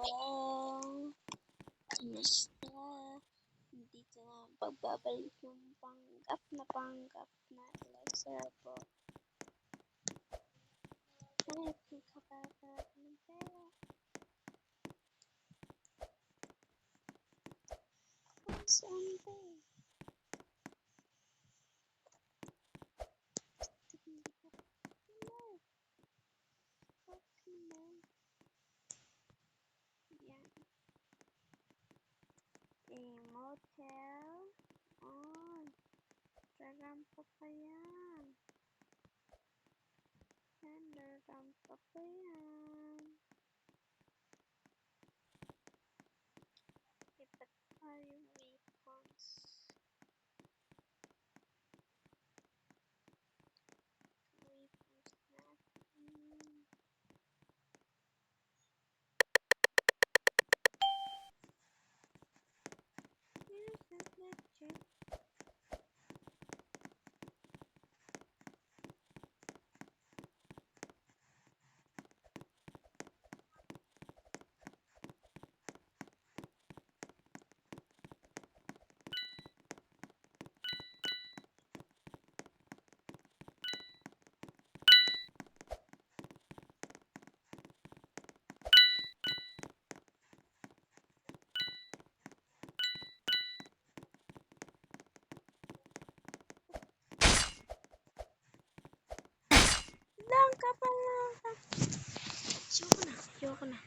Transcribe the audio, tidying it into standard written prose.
Hello! Kamusta? Dito na pagbabalik yung panggap na lecture po. Hanap ko kapag ng pera. Saan ba? Yan. A motel. Oh, rampa pa yan. Rampa pa yan. Iba't pa yung weapons. Weapons natin. Here's the legend. Lang ka pa lang ka. Ayoko na.